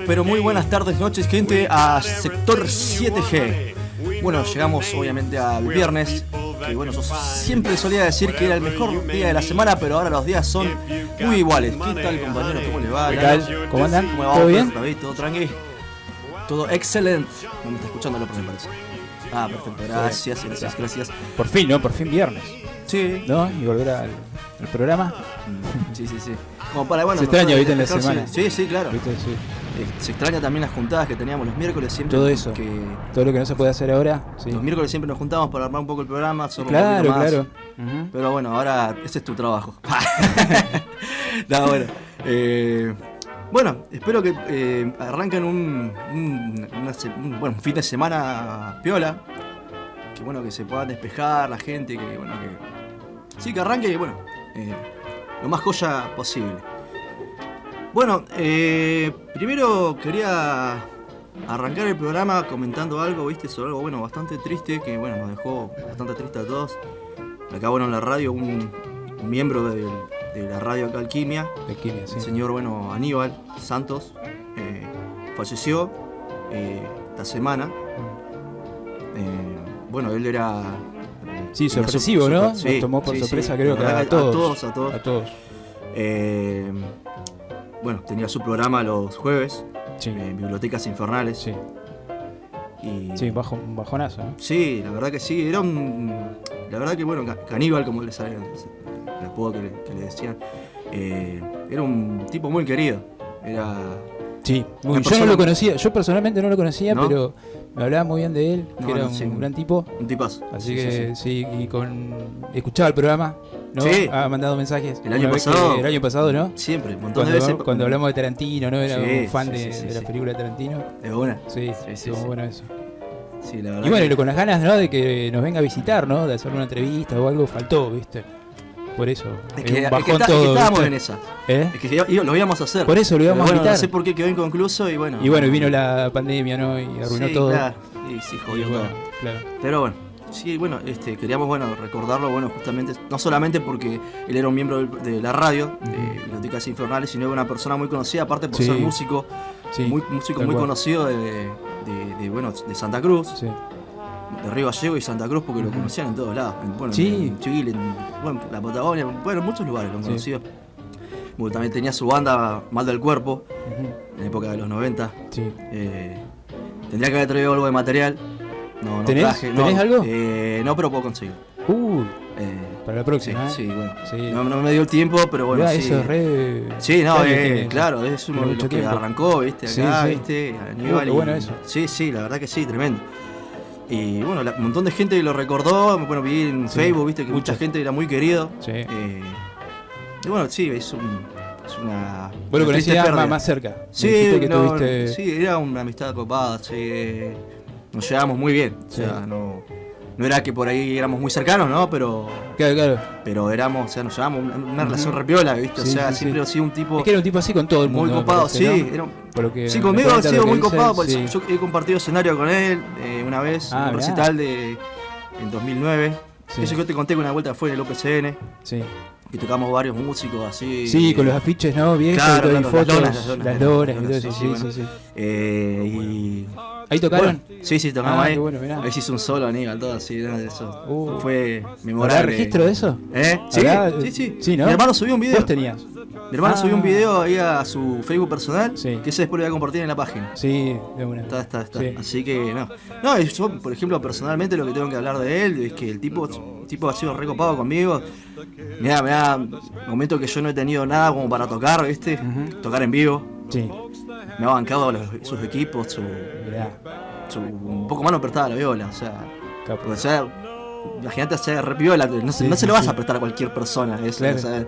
Pero muy buenas tardes, noches, gente, a Sector 7G. Bueno, llegamos obviamente al viernes, que bueno, yo siempre solía decir que era el mejor día de la semana, pero ahora los días son muy iguales. ¿Qué tal, compañero? ¿Cómo le va? ¿Qué tal? ¿Cómo andan? ¿Cómo va? ¿Todo bien? David, ¿todo tranqui? Todo excelente. No me está escuchando, López, me parece. Ah, perfecto, gracias. Por fin, ¿no? Por fin viernes. Sí. ¿No? Y volver al programa. Sí. Como para, bueno, se extraña, ¿viste? En la semana. Sí, claro. ¿Viste? Sí. Se extraña también las juntadas que teníamos los miércoles siempre. Todo eso. Todo lo que no se puede hacer ahora. Sí. Los miércoles siempre nos juntábamos para armar un poco el programa. Claro. Uh-huh. Pero bueno, ahora ese es tu trabajo. No, bueno. Bueno, espero que arranquen un fin de semana piola. Que bueno, que se pueda despejar la gente. Que bueno, que sí, que arranque y bueno, lo más joya posible. Bueno, primero quería arrancar el programa comentando algo, viste, sobre algo bueno, bastante triste, que bueno, nos dejó bastante triste a todos. Acá bueno, en la radio, un miembro de la radio acá, Alquimia, sí. El señor, bueno, Aníbal Santos, falleció esta semana. Bueno, él era... Sí, sorpresivo, ¿no? Sí, nos tomó por sorpresa, creo que a todos. Bueno, tenía su programa los jueves, sí. Bibliotecas Infernales. Sí. Sí, un bajonazo, ¿no? Sí, la verdad que sí. Era la verdad que bueno, Caníbal, como le sale el apodo que le decían, era un tipo muy querido. Sí, yo no lo conocía, yo personalmente no lo conocía, ¿no? Pero me hablaba muy bien de él, que era un gran tipo. Un tipazo. Así que sí, y escuchaba el programa, ¿no? Sí. Ha mandado mensajes. El año pasado, ¿no? Siempre, un montón de veces. Cuando hablamos de Tarantino, ¿no? Era un fan de la película de Tarantino. Es buena. Sí, muy bueno eso. Sí, la verdad. Y bueno, con las ganas, ¿no? De que nos venga a visitar, ¿no? De hacer una entrevista o algo, faltó, ¿viste? Por eso. Es que estábamos en esa. Es que lo íbamos a hacer. Por eso lo íbamos a invitar. No sé por qué quedó inconcluso y bueno. Y bueno, vino la pandemia, ¿no? Y arruinó todo. Claro. Y sí, jodió todo. Claro. Pero bueno, sí, bueno, queríamos recordarlo, bueno, justamente, no solamente porque él era un miembro de la radio, de Bibliotecas Infernales, sino que una persona muy conocida, aparte por ser músico, músico muy conocido de Santa Cruz. Sí. De Río Gallego y Santa Cruz, porque lo conocían en todos lados. Bueno, en Chile, en la Patagonia, en muchos lugares lo han conocido. Bueno, también tenía su banda Mal del Cuerpo, en la época de los 90. Sí. Tendría que haber traído algo de material. No traje. ¿Tenés algo? No, pero puedo conseguir. Para la próxima. Sí, bueno. Sí. No me dio el tiempo, pero bueno. Mirá, eso es re... Sí, claro, es uno de los que arrancó, ¿viste? Acá, ¿viste? Aníbal. Bueno eso. Sí, la verdad que sí, tremendo. Y bueno, un montón de gente lo recordó. Bueno, vi en Facebook, viste, que mucha gente era muy querido. Sí. Y bueno, sí, es una... Bueno, con ese más cerca. Sí, era una amistad copada. Sí, nos llevábamos muy bien. O sea, no era que por ahí éramos muy cercanos, ¿no? Pero... Claro. Pero éramos, o sea, nos llevábamos una relación repiola, ¿viste? O sea, siempre ha sido un tipo... Es que era un tipo así con todo el mundo. Muy copado, parece, sí. ¿no? Sí, conmigo ha sido muy copado. Porque yo he compartido escenario con él una vez, un recital en 2009. Sí. Eso que yo te conté que una vuelta fue en el OPCN. Sí. Y tocamos varios músicos así. Sí, con los afiches, ¿no? Bien, claro, y fotos, las lonas y todo eso. Sí. Y... ¿Ahí tocaron? Bueno, sí, tocamos ahí. Bueno, ahí se hizo un solo, Aníbal, todo así, eso. Fue memorable. ¿Habrá registro de eso? Sí, ¿no? Mi hermano subió un video. ¿Vos tenías? Mi hermano subió un video ahí a su Facebook personal, que ese después lo voy a compartir en la página. Sí, de una. Está. Sí. Así que, no, yo, por ejemplo, personalmente lo que tengo que hablar de él es que el tipo ha sido recopado conmigo. Mirá, momento que yo no he tenido nada como para tocar, ¿viste? Tocar en vivo. Sí. Me ha bancado sus equipos, un poco más no prestaba la viola, o sea, imagínate hacer re viola, no se lo vas a prestar a cualquier persona, eso, claro. O sea,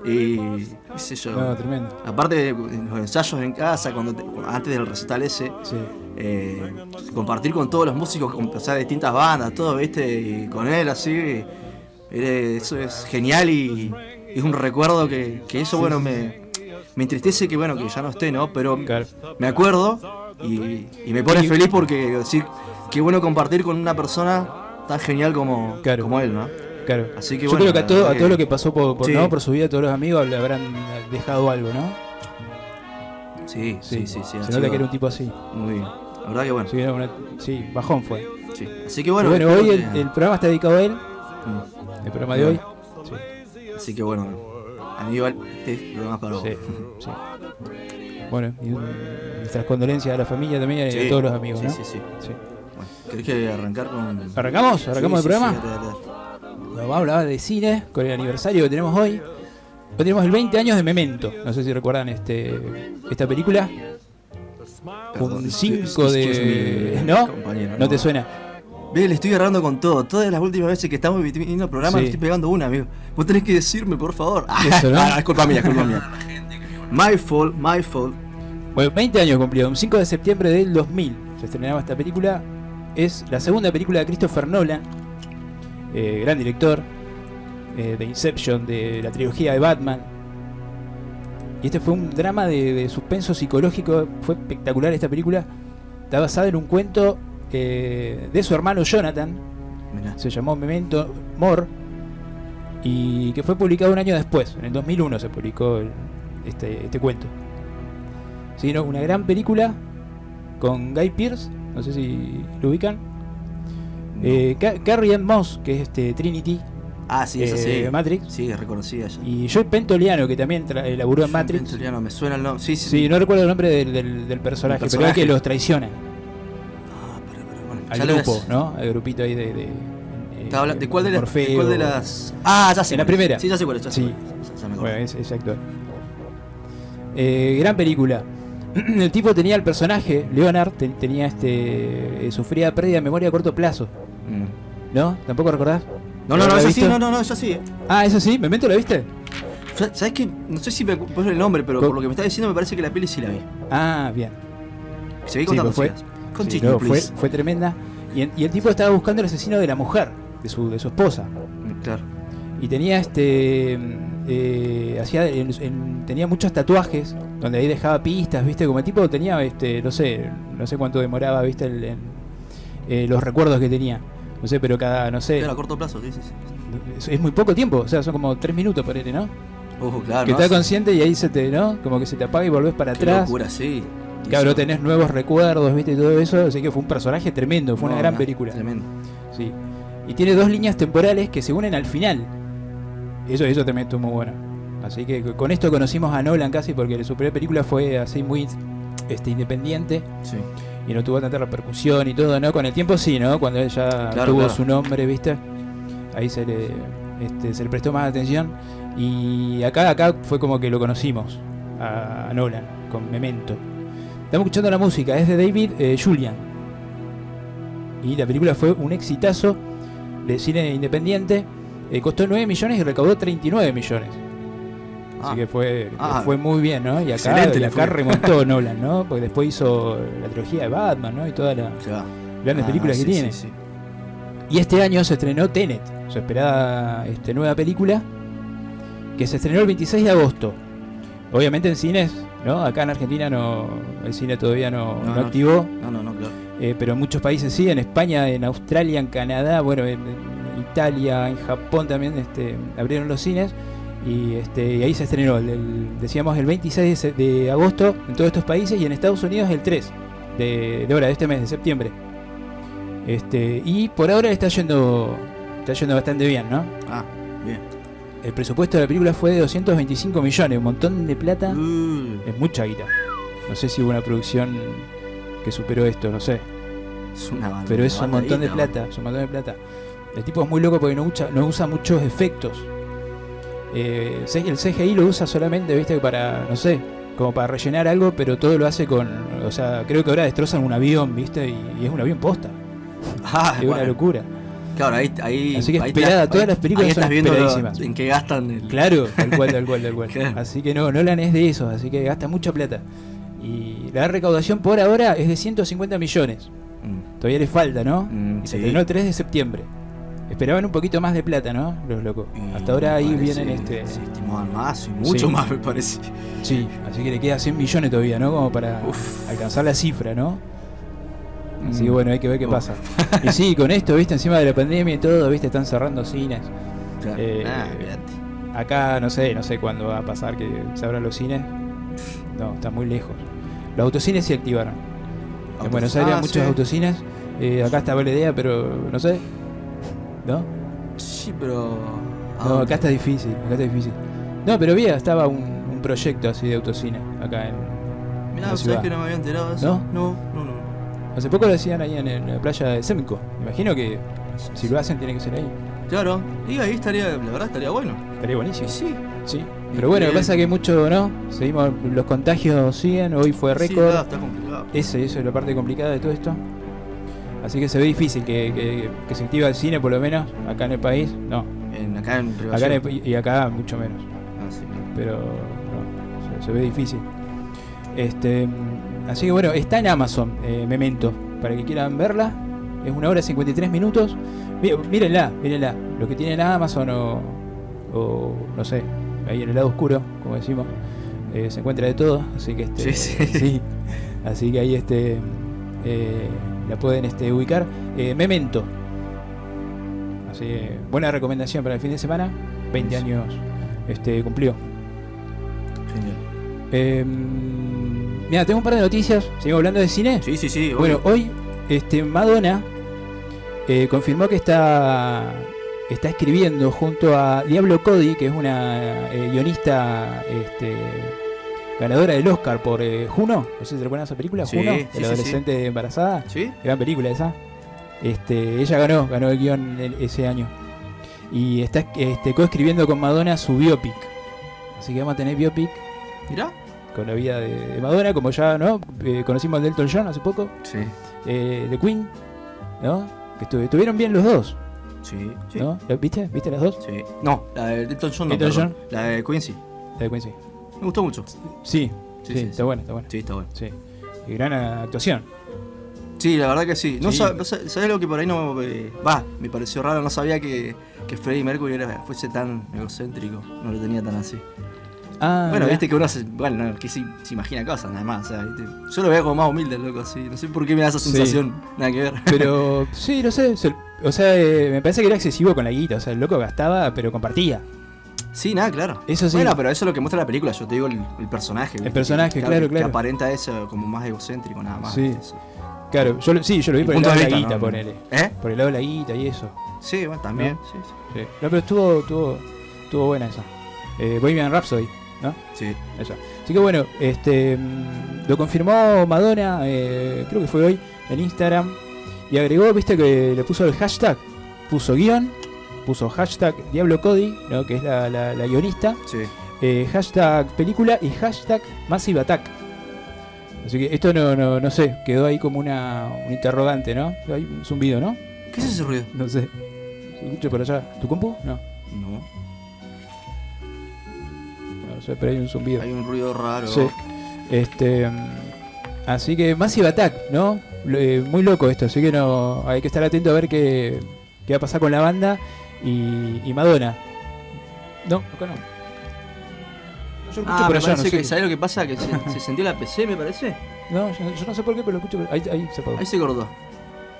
y qué sé yo. No, tremendo. Aparte en los ensayos en casa, antes del recital ese, compartir con todos los músicos, o sea, de distintas bandas, todo, ¿viste? Y con él así, eso es genial y es un recuerdo que eso, bueno, me entristece que ya no esté, ¿no? Pero claro, me acuerdo y me pone feliz porque decir qué bueno compartir con una persona tan genial como él, ¿no? Claro. Así que yo creo que a todo lo que pasó por su vida, todos los amigos le habrán dejado algo, ¿no? Sí. Se nota que era un tipo así. Muy bien. La verdad que bueno. Sí, bajón fue. Sí. Así que bueno. Hoy el programa está dedicado a él. El programa de hoy. Sí. Así que bueno, Aníbal, este programa para vos. Sí. Bueno, y nuestras condolencias a la familia también y a todos los amigos, ¿no? Sí. Bueno, ¿querés que arrancar con...? ¿Arrancamos? ¿Arrancamos el programa? Sí, dale. Bueno, vamos a hablar de cine con el aniversario que tenemos hoy. Hoy tenemos el 20 años de Memento. No sé si recuerdan esta película. Un 5 de... ¿No? ¿No te suena? Ve, le estoy agarrando con todo. Todas las últimas veces que estamos viendo el programa le estoy pegando una, amigo. Vos tenés que decirme, por favor. Eso, ¿no? Es culpa mía. My fault. Bueno, 20 años cumplido. Un 5 de septiembre del 2000 se estrenaba esta película. Es la segunda película de Christopher Nolan. Gran director. De Inception, de la trilogía de Batman. Y este fue un drama de suspenso psicológico. Fue espectacular esta película. Está basada en un cuento de su hermano Jonathan. Mirá. Se llamó Memento Mori. Y que fue publicado un año después. En el 2001 se publicó este cuento. Sí, ¿no? Una gran película con Guy Pearce. No sé si lo ubican. No. Carrie Ann Moss, que es Trinity. Sí, esa sí. Matrix. Sí, es reconocida ya. Y Joe Pantoliano, que también laburó en Matrix. Pantoliano, me suena el nombre. Sí, no recuerdo el nombre del personaje, pero es que los traiciona. Bueno, al grupo, ¿no? Al grupito ahí de ¿De cuál de las...? Ya sé. En la primera. Sí, ya sé cuál es. Sí. Bueno, ese actor. Gran película. El tipo tenía el personaje, Leonard, tenía sufría pérdida de memoria a corto plazo. ¿No? ¿Tampoco recordás? No, eso sí, eso sí. ¿Eso sí? ¿Memento la viste? ¿Sabes qué? No sé si me acuerdo el nombre, pero por lo que me está diciendo me parece que la peli sí la vi. Bien. Seguí contando. Fue tremenda. Y el tipo estaba buscando el asesino de la mujer, de su esposa. Claro. Y tenía tenía muchos tatuajes donde ahí dejaba pistas, ¿viste? Como el tipo tenía no sé cuánto demoraba, ¿viste? Los recuerdos que tenía. No sé, pero no sé. Claro, a corto plazo, sí. Es muy poco tiempo, o sea, son como 3 minutos por él, ¿no? Claro. Que estás consciente y ahí ¿no? Como que se te apaga y volvés para atrás. Qué locura, sí. Claro, tenés nuevos recuerdos, ¿viste? Y todo eso, así que fue un personaje tremendo, fue una gran película. Tremendo. Sí. Y tiene 2 líneas temporales que se unen al final. Eso también estuvo muy bueno. Así que con esto conocimos a Nolan casi, porque su primera película fue así muy independiente. Sí. Y no tuvo tanta repercusión y todo, ¿no? Con el tiempo sí, ¿no? Cuando él ya tuvo su nombre, ¿viste? Ahí se le prestó más atención. Y acá fue como que lo conocimos a Nolan, con Memento. Estamos escuchando la música, es de David Julian. Y la película fue un exitazo de cine independiente. Costó 9 millones y recaudó 39 millones. Así que fue muy bien, ¿no? Y acá remontó Nolan, ¿no? Porque después hizo la trilogía de Batman, ¿no? Y todas las grandes películas que tiene. Sí. Y este año se estrenó Tenet, su esperada nueva película, que se estrenó el 26 de agosto. Obviamente en cines, ¿no? Acá en Argentina el cine todavía no activó. No, claro. Pero en muchos países sí, en España, en Australia, en Canadá, bueno, en Italia, en Japón también abrieron los cines. Y ahí se estrenó, decíamos el 26 de agosto en todos estos países, y en Estados Unidos el 3 de este mes, de septiembre. Y por ahora está yendo bastante bien, ¿no? Bien. El presupuesto de la película fue de 225 millones, un montón de plata. Es mucha guita. No sé si hubo una producción que superó esto, no sé. Pero es un montón de plata, El tipo es muy loco porque no usa muchos efectos. El CGI lo usa solamente, viste, para, no sé, como para rellenar algo, pero todo lo hace o sea, creo que ahora destrozan un avión, viste, y es un avión posta. Es una locura. Claro, ahí así que esperada, todas las películas son esperadísimas. En que gastan Claro, tal cual. Claro. Así que Nolan es de esos, así que gasta mucha plata. Y la recaudación por ahora es de 150 millones. Todavía le falta, ¿no? Y se estrenó el 3 de septiembre. Esperaban un poquito más de plata, ¿no? Los locos. Hasta ahora ahí vienen Se estimaban más y mucho más, me parece. Sí, así que le queda 100 millones todavía, ¿no? Como para alcanzar la cifra, ¿no? Así que bueno, hay que ver qué pasa. Y sí, con esto, viste, encima de la pandemia y todo, viste, están cerrando cines. Claro. Acá no sé cuándo va a pasar que se abran los cines. No, está muy lejos. Los autocines se activaron. En Buenos Aires hay muchos autocines. Acá está buena idea, pero no sé. ¿No? Sí, pero... No, acá está difícil. No, pero bien, estaba un proyecto así de autocine acá en Mirá, la ¿sabés ciudad. que no me había enterado de eso? ¿No? No. Hace poco lo decían ahí en la playa de Semco. Imagino que si lo hacen tiene que ser ahí. Claro, y ahí estaría, la verdad estaría bueno. Estaría buenísimo. Sí. Sí. Pero bueno, lo que pasa es que mucho, ¿no? Seguimos, los contagios siguen, hoy fue Sí, récord. está complicado. Eso es la parte complicada de todo esto. Así que se ve difícil que se active el cine, por lo menos, acá en el país. No. Acá en Acá y acá mucho menos. Sí. Pero no, se ve difícil. Así que bueno, está en Amazon, Memento. Para que quieran verla, es 1 hora y 53 minutos. Mírenla. Lo que tienen Amazon o no sé, ahí en el lado oscuro, como decimos, se encuentra de todo. Así que sí. Así que ahí la pueden ubicar. Memento. Así que buena recomendación para el fin de semana. 20 años cumplió. Genial. Mira, tengo un par de noticias. ¿Seguimos hablando de cine? Sí. Bueno, hoy Madonna confirmó que está escribiendo junto a Diablo Cody, que es una guionista ganadora del Oscar por Juno. No sé si te recuerdan esa película, Sí, Juno, sí, de la adolescente embarazada. ¿Sí? Gran película esa. Ella ganó el guión ese año. Y está coescribiendo con Madonna su biopic. Así que vamos a tener biopic ¿Mirá? con la vida de Madonna, como ya no conocimos a Elton John hace poco. Sí. De Queen, ¿no? Que estuvieron bien los dos, Sí. ¿no? ¿Viste las dos? Sí. No, la de Elton John no. Elton perdón. John. La de Queen sí. La de Queen sí. Me gustó mucho. Sí, Sí, está buena. Sí, está bueno. Sí. Y gran actuación. Sí, la verdad que sí. No Sí. ¿Sabes lo que por ahí no... me pareció raro, no sabía que Freddie Mercury fuese tan egocéntrico. No lo tenía tan así. Ah, Bueno, mirá. viste que uno se imagina cosas nada más, o sea, ¿viste? Yo lo veo como más humilde, loco, así. No sé por qué me da esa Sí. sensación, nada que ver. Pero sí, no sé. O sea, me parece que era excesivo con la guita. O sea, el loco gastaba, pero compartía. Sí, nada, claro. Eso sí. Bueno, pero eso es lo que muestra la película, yo te digo el personaje. ¿viste? El personaje, claro. Que aparenta eso como más egocéntrico, nada más. Sí. ¿viste? Eso. Claro, yo lo vi Mi por el punto lado de de la vista, guita, ¿no? ponele. Por el lado de la guita y eso. Sí, bueno, también. ¿No? Sí. Sí. No, pero estuvo buena esa. Bohemian Rhapsody, ¿no? Sí. Esa. Así que bueno, lo confirmó Madonna, creo que fue hoy, en Instagram. Y agregó, viste que le puso el hashtag. Puso guión, puso hashtag Diablo Cody, ¿no? Que es la guionista. Sí. Hashtag película y hashtag Massive Attack. Así que esto no sé, quedó ahí como un interrogante, ¿no? Hay un zumbido, ¿no? ¿Qué es ese ruido? No sé. ¿Se escucha por allá? ¿Tu compu? No. No. No sé, pero hay un zumbido. Hay un ruido raro. Sí. Así que Massive Attack, ¿no? Muy loco esto, así que no hay que estar atento a ver qué va a pasar con la banda y Madonna. No, acá no. Yo lo escucho por me allá, parece no sé que, ¿sabés lo que pasa? Que se sentió la PC, me parece. No, yo no sé por qué, pero lo escucho por ahí se apagó. Ahí se cortó.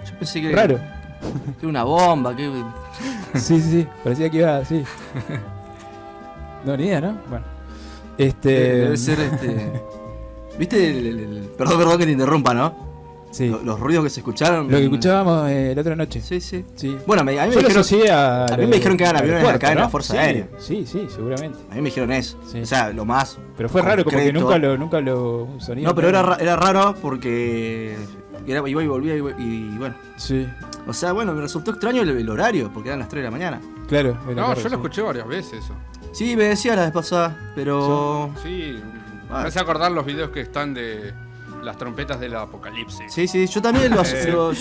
Yo pensé que Raro. que era una bomba, que... Sí, parecía que iba así. No, ni idea, ¿no? Bueno. Debe ser ¿Viste perdón que te interrumpa, ¿no? Sí. Los ruidos que se escucharon. Lo que escuchábamos la otra noche. Sí. Sí. Bueno, a mí me Yo lo dijeron, asocié a mí me dijeron que eran aviones aeropuerto, acá en ¿no? la Fuerza Sí, Aérea. Sí, seguramente. A mí me dijeron eso. Sí. O sea, lo más. Pero fue raro, como que concreto. nunca lo sonido. No, pero era raro porque iba y volvía y bueno. Sí, O sea, bueno, me resultó extraño el horario porque eran las 3 de la mañana. claro. No, yo lo escuché varias veces eso. Sí, me decía la vez pasada, pero. Sí, Ah. me hace acordar los videos que están de las trompetas del apocalipsis. Sí, yo también lo asocio.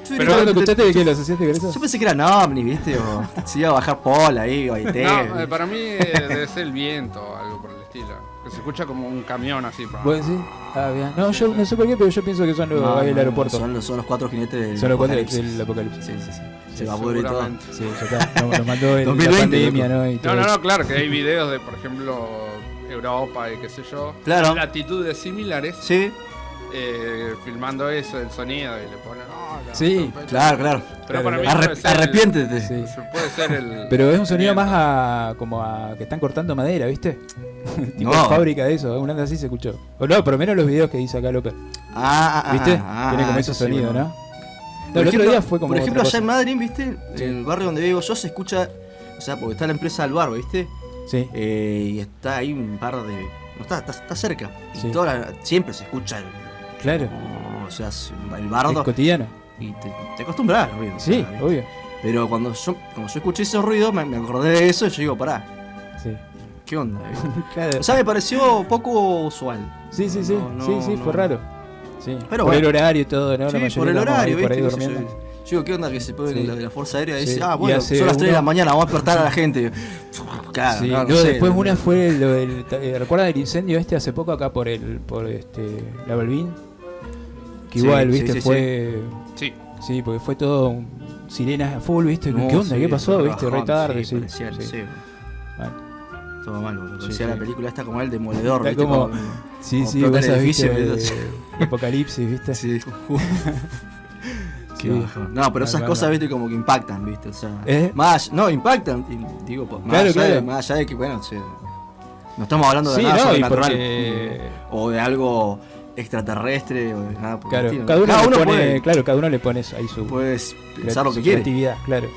Pero cuando escuchaste de qué lo asociaste con eso. Yo pensé que eran ovnis, ¿viste? O se iba a bajar Paul ahí, Baité. No, para mí debe ser el viento o algo por el estilo. Que se escucha como un camión así. ¿Vos decís? Ah, bien. No, yo no sé por qué, pero yo pienso que son los ahí del aeropuerto. Son los 4 jinetes del Son los cuatro apocalipsis. del apocalipsis. Sí. Se va a pudrir todo. Seguramente. Sí, ya está. Nos mandó la 2020, pandemia, loco. ¿no? Y todo No, eso. claro, que hay videos de, por ejemplo, Europa y qué sé yo. Claro. Latitudes similares. Sí. filmando eso, el sonido, y le ponen. Sí, Claro. Pero para mí claro. puede ser Arrepiéntete. Sí. puede ser el. Pero es un sonido Bien. más como a que están cortando madera, ¿viste? Tipo No. de fábrica de eso, una anda así se escuchó. O no, por lo menos los videos que dice acá López. ¿Viste? ¿Viste? Tiene como ese sí, sonido, bueno. ¿no? No, el otro día fue como por ejemplo, otra allá en cosa. Madrid, ¿viste? Sí. En el barrio donde vivo yo se escucha, o sea, porque está la empresa del bar, ¿viste? Sí, Y está ahí un par de... No, está cerca. Y Sí. siempre se escucha claro. o sea, el Es bardo. cotidiano. Y te acostumbras al ruido. Sí, o sea, ¿viste? obvio. Pero cuando yo escuché ese ruido, me acordé de eso y yo digo, pará, Sí. ¿qué onda? ¿Viste? Claro. O sea, me pareció poco usual. Sí, sí. No, sí, no. fue raro. Sí. Pero por bueno. el horario y todo, ¿no? Sí, La mayoría por el estamos ahí horario, por ahí ¿viste? durmiendo. Yo digo, ¿qué onda que se ponen Sí. de la Fuerza Aérea? Y Sí. dice, Y bueno, hace son las 3 de la uno- mañana, vamos a despertar a la gente. Claro, Sí, no no, sé, después una fue lo del, ¿recuerdas el incendio este hace poco acá por la Balbín? Que Sí, igual, sí, viste, sí, fue Sí. porque fue todo sirenas a full, viste, No, ¿qué onda? sí, ¿Qué pasó? fue Viste, re bajón, tarde, sí. parecía, sí. sí. Bueno, Todo mal, boludo. Sí, Parecía sí. la película esta como el demoledor, Está ¿viste? como- Como sí, como sí, explota vos el sabés, edificio, viste, ¿viste? de Apocalipsis, viste. Sí. Qué Sí. bajón. No, pero esas Bárbaro. cosas, viste, como que impactan, viste. O sea, ¿Eh? no, impactan. Digo, pues, Claro, claro. más allá de que, bueno, sí, no estamos hablando de Sí, nada no, y sobrenatural. porque- O de algo extraterrestre o de nada por el Claro, estilo. cada uno le pone, puede, claro, cada uno le pone ahí su puedes pensar lo que su quiere. creatividad, claro.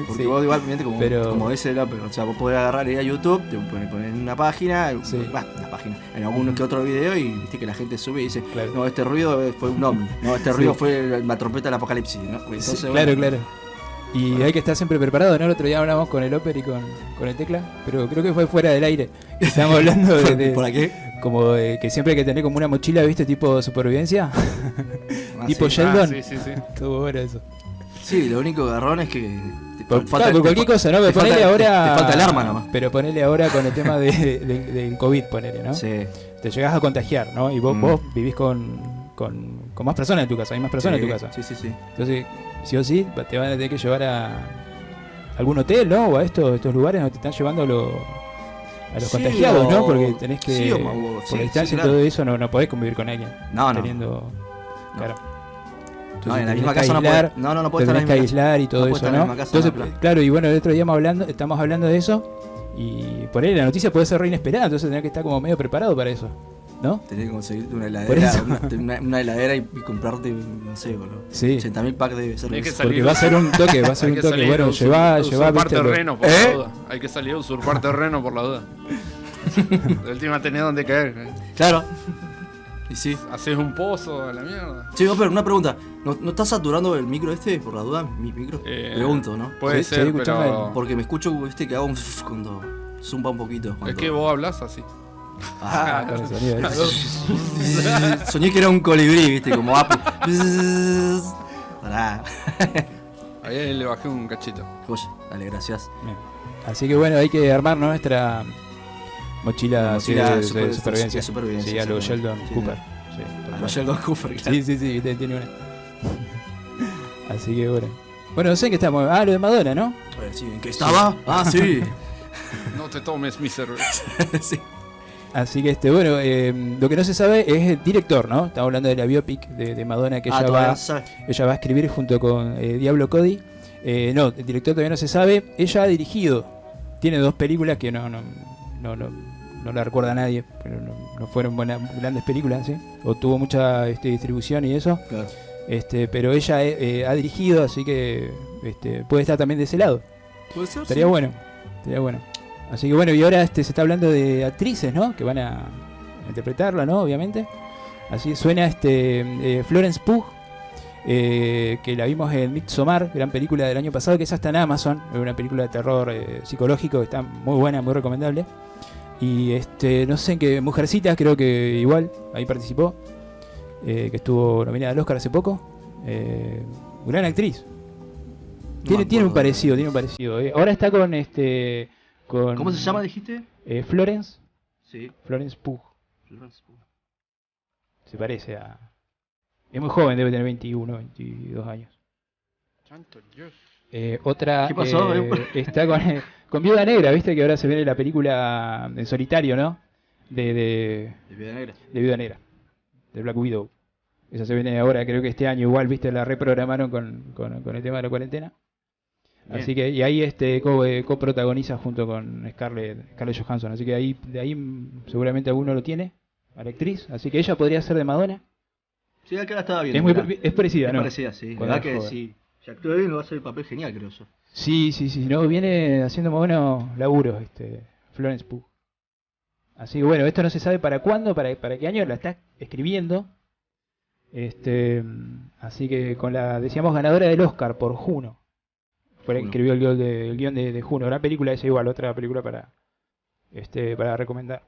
Porque Sí. vos igualmente, como, Pero- como dice López, o sea, vos podés agarrar y ir a YouTube, te pones en una página, Sí. una página, en algún que otro video y viste que la gente sube y dice, Claro. no, este ruido fue un ovni, no, este Sí. ruido fue la trompeta del apocalipsis, ¿no? Pues Sí, entonces, claro, bueno, claro. Y hay que estar siempre preparado, ¿no? El otro día hablamos con el Oper y con el Tecla, pero creo que fue fuera del aire. Estábamos hablando de ¿Por qué? como de que siempre hay que tener como una mochila, ¿viste? Tipo supervivencia. Ah, Tipo sí. Sheldon. Sí. Estuvo bueno eso. Sí, lo único garrón es que te Claro, por cualquier cosa, ¿no? te Pero ponele falta- ahora. te falta el arma nomás. Pero ponele ahora con el tema del COVID, ponele, ¿no? Sí. Te llegás a contagiar, ¿no? Y vos vivís con más personas en tu casa, hay más personas en tu casa. Sí. Entonces, sí o sí, te van a tener que llevar a algún hotel, ¿no? O a estos lugares donde te están llevando a los Sí, contagiados, ¿no? o- Porque tenés que, sí, o- por sí, la distancia sí, y claro. todo eso, no podés convivir con alguien. No, no. Teniendo, claro. No, en la te misma tenés que casa no aislar, puede, no te puede estar en tenés la que misma casa. aislar y todo No puede eso, estar en la ¿no? misma casa, Entonces, no, claro, y bueno, el otro día estamos hablando de eso y por ahí la noticia puede ser re inesperada, entonces tenés que estar como medio preparado para eso, ¿no? Tenés que conseguirte una Por heladera, eso. una heladera y comprarte, no sé, boludo. Sí. 80.000 packs de cerveza. Hay que Porque salir- va a ser un toque, va a ser Hay un que toque. salir Bueno, a llevá, usurpar viste, terreno por ¿Eh? la duda. Hay que salir a usurpar terreno por la duda. De última tenés donde caer. Claro. Y sí. Haces un pozo a la mierda. Sí, pero una pregunta. ¿No estás saturando el micro este, por la duda? Mi micro. Pregunto, ¿no? Puede Sí, ser, sí, escuchame. pero. Porque me escucho, viste, que hago un cuando zumba un poquito. Es cuando- que vos hablas así. Ah, con el sonido ese. soñé que era un colibrí, viste, como Apple. Pará. Ahí le bajé un cachito. Oye, dale, gracias. Bien. Así que bueno, hay que armar nuestra mochila, La así mochila de super- supervivencia. de supervivencia, Sí, a lo exactamente. Sheldon Sí, Cooper. A Sí, los total. Sheldon Cooper, claro. Sí, viste, tiene una. Así que bueno. Bueno, no sé en qué estamos. Ah, lo de Madonna, ¿no? A ver, sí, ¿en qué estaba? Ah, sí. No te tomes mi cerveza. Sí. Así que bueno, lo que no se sabe es el director, ¿no? Estamos hablando de la biopic de Madonna que Todavía no se sabe. ella va a escribir junto con Diablo Cody. No, el director todavía no se sabe. Ella ha dirigido. Tiene 2 películas que no la recuerda a nadie, pero no fueron grandes películas, ¿sí? O tuvo mucha distribución y eso. Claro. Pero ella ha dirigido, así que puede estar también de ese lado. ¿Puede ser? Estaría bueno. Así que bueno, y ahora se está hablando de actrices, ¿no? Que van a interpretarla, ¿no? Obviamente. Así suena Florence Pugh, que la vimos en Midsommar, gran película del año pasado, que esa está en Amazon, es una película de terror psicológico que está muy buena, muy recomendable. Y no sé en qué, Mujercitas creo que igual, ahí participó, que estuvo nominada al Oscar hace poco. Gran actriz. No me Tiene un acuerdo. parecido. Ahora está con ¿Cómo se llama, dijiste? Florence Sí. Pugh. Se parece a... Es muy joven, debe tener 21, 22 años. Santo Dios. Otra ¿Qué pasó? está con Viuda Negra, viste que ahora se viene la película en solitario, ¿no? De De Vida Negra. Viuda Negra, de Black Widow. Esa se viene ahora, creo que este año igual, viste, la reprogramaron con el tema de la cuarentena. Bien. Así que, y ahí coprotagoniza junto con Scarlett Johansson. Así que de ahí seguramente alguno lo tiene, a la actriz. Así que ella podría ser de Madonna. Sí, acá la estaba viendo. Es parecida, Es ¿no? parecida, sí. La Cuando verdad era que joven. sí. Si actúa bien, lo va a hacer el papel genial, creo yo. Sí, no, viene haciendo muy buenos laburos, Florence Pugh. Así que bueno, esto no se sabe para cuándo, para qué año la está escribiendo. Así que decíamos, ganadora del Oscar por Juno. Fue la que escribió el guión de Juno. Gran película esa, igual, otra película para recomendar.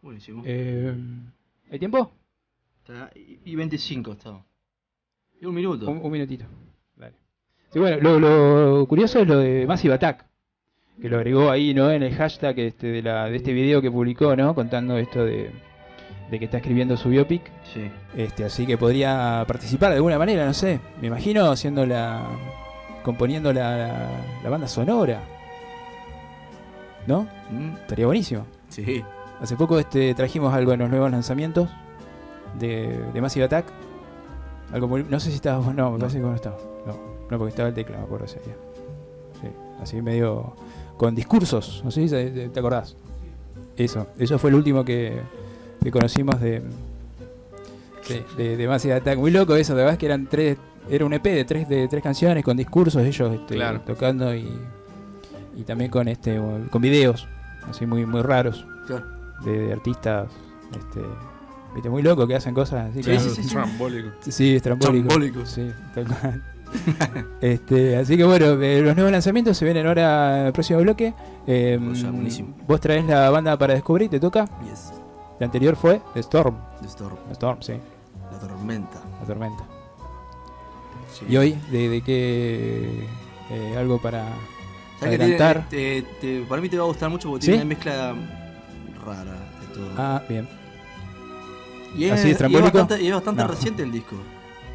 Buenísimo. ¿Hay tiempo? Y 25 estaba. Y un minuto. Un minutito. Dale. Sí, bueno, lo curioso es lo de Massive Attack, que lo agregó ahí, ¿no? En el hashtag de este video que publicó, ¿no? Contando esto de que está escribiendo su biopic. Sí. Así que podría participar de alguna manera, no sé. Me imagino componiendo la banda sonora. ¿No? Estaría buenísimo. Sí. Hace poco trajimos algo en los nuevos lanzamientos de Massive Attack. No sé si estabas vos, no, me parece que vos no estabas. No, porque estaba el tecla, me acuerdo ese día. Sí, así medio con discursos, no sé si te acordás. Eso fue el último que conocimos de Massive Attack. Muy loco eso, de verdad, que era un EP de tres canciones con discursos, ellos Claro. tocando y también con videos así muy muy raros Claro. de artistas viste, muy locos, que hacen cosas así. Sí. Trambólico. Sí, estrambólico. Trambólico. Sí, tal cual. Así que bueno, los nuevos lanzamientos se vienen ahora en el próximo bloque. Buenísimo. Vos traés la banda para descubrir, te toca. Yes. La anterior fue The Storm. The Storm. Storm, sí, La tormenta. la tormenta. Sí. Y hoy, de qué algo para ¿Sabes que adelantar. para mí te va a gustar mucho porque ¿Sí? tiene una mezcla rara de todo. Ah, bien. Y es, ¿Así y estrambólico? es bastante No. reciente el disco.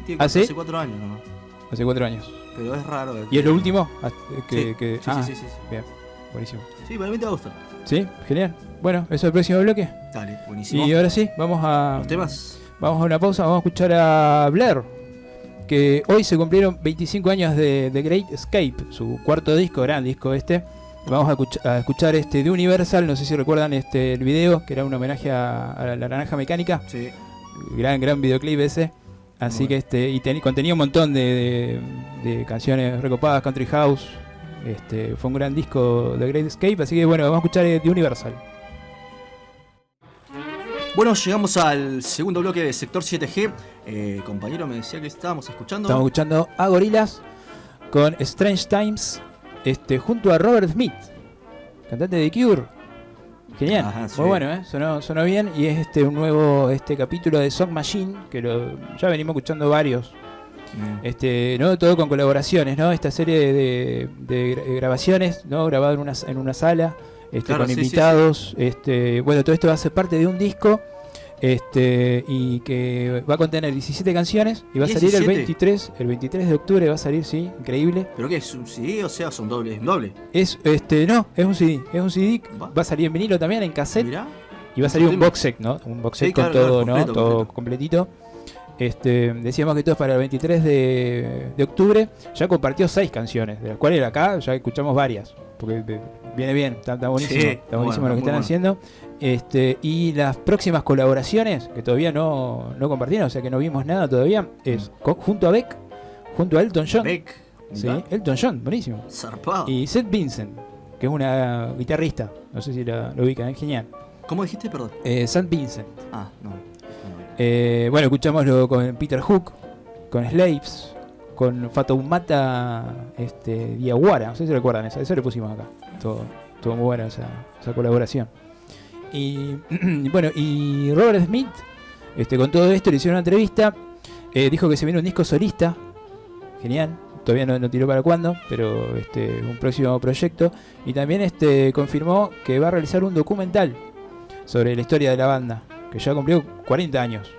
Tiene ¿Ah, sí? hace 4 años nomás. Hace 4 años. Pero es raro. ¿Y es lo último? Sí. Sí. Bien, buenísimo. Sí, para mí te va a gustar. Sí, genial. Bueno, eso es el próximo bloque. Dale, buenísimo. Y ahora sí, vamos a Los temas. una pausa, vamos a escuchar a Blair, que hoy se cumplieron 25 años de The Great Escape, su cuarto disco, gran disco Vamos a escuchar de Universal, no sé si recuerdan el video, que era un homenaje a la Naranja Mecánica, Sí. gran videoclip ese. Así Bueno. que contenía un montón de canciones recopadas, Country House. Fue un gran disco The Great Escape, así que bueno, vamos a escuchar The Universal. Bueno, llegamos al segundo bloque de Sector 7G. Compañero me decía que estábamos escuchando. Estamos escuchando a Gorillaz con Strange Times, junto a Robert Smith, cantante de Cure. Genial, Ajá, sí. muy bueno, sonó bien. Y es un nuevo capítulo de Song Machine, que ya venimos escuchando varios. ¿No? Todo con colaboraciones, ¿no? Esta serie de grabaciones, ¿no? Grabado en una sala, Claro, con sí, invitados. Bueno, todo esto va a ser parte de un disco. Y que va a contener 17 canciones y va a salir el 23 de octubre, va a salir, sí, increíble. ¿Pero qué es? ¿Un CD? O sea, son dobles. ¿Doble? No, es un CD, Va. va a salir en vinilo también, en cassette. Mirá. Y va a salir un Tema. box set, ¿no? Un box set Sí, con claro, todo, claro, ¿no? completo, Todo completo. completito. Decíamos que todo es para el 23 de octubre. Ya compartió 6 canciones, de las cuales acá ya escuchamos varias. Porque viene bien, está buenísimo. Sí, Está buenísimo bueno, lo que muy están bueno. haciendo. Y las próximas colaboraciones, que todavía no compartieron, o sea que no vimos nada todavía, es junto a Beck, junto a Elton John. Beck. Sí, Mirá. Elton John, buenísimo. Zarpado. Y Seth Vincent, que es una guitarrista, no sé si lo ubican, es genial. ¿Cómo dijiste, perdón? Seth Vincent. Ah, no. Bueno, escuchámoslo con Peter Hook, con Slaves, con Fatoumata Diawara, no sé si recuerdan eso le pusimos acá. Todo muy bueno esa colaboración. Y bueno, y Robert Smith, con todo esto le hicieron una entrevista, dijo que se viene un disco solista, genial, todavía no tiró para cuándo, pero un próximo proyecto, y también confirmó que va a realizar un documental sobre la historia de la banda, que ya cumplió 40 años,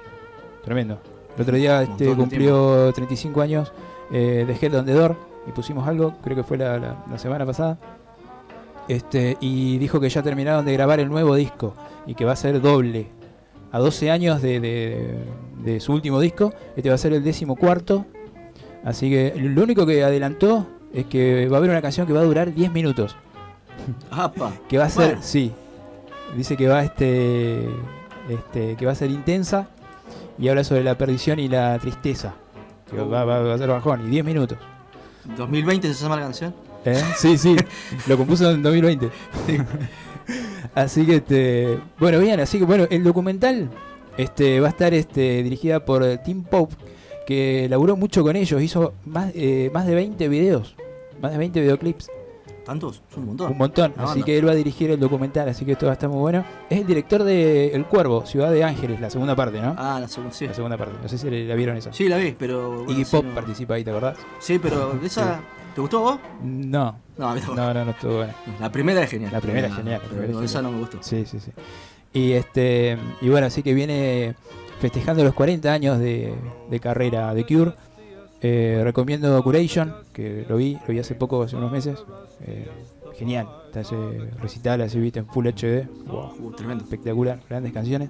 tremendo. El otro día Un montón de cumplió 35 años de Head on the Door, y pusimos algo, creo que fue la semana pasada. Y dijo que ya terminaron de grabar el nuevo disco y que va a ser doble. A 12 años de de su último disco. Este va a ser el 14º. Así que lo único que adelantó es que va a haber una canción que va a durar 10 minutos. ¡Apa! Que va a ser, Bueno. sí. Dice que va que va a ser intensa y habla sobre la perdición y la tristeza. Que va a ser bajón y 10 minutos. 2020 se llama la canción. Sí, lo compuso en 2020. Así que bueno, bien, así que bueno, el documental va a estar dirigida por Tim Pope, que laburó mucho con ellos, hizo más de 20 videos, más de 20 videoclips. ¿Tantos? Es un montón. Un montón, Una así banda. que él va a dirigir el documental, así que esto va a estar muy bueno. Es el director de El Cuervo, Ciudad de Ángeles, la segunda parte, ¿no? Ah, la segunda, sí. La segunda parte, no sé si la vieron esa. Sí, la vi, pero... bueno, Iggy sí, Pop no- participa ahí, ¿te acordás? Sí, pero esa... ¿Te gustó a vos? No, No, a mí tampoco. no estuvo bueno. La primera es genial. La primera es genial, la Pero primera es esa genial. no me gustó. Sí. Y bueno, así que viene festejando los 40 años de carrera de Cure. Recomiendo Curation, que lo vi hace poco, hace unos meses. Genial, está ese recital así, viste, en Full HD. Wow, Tremendo. espectacular, grandes canciones.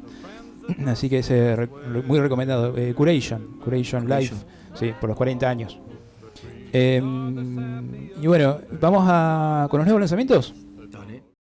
Así que muy recomendado. Curation Live, sí, por los 40 años. Y bueno, vamos con los nuevos lanzamientos.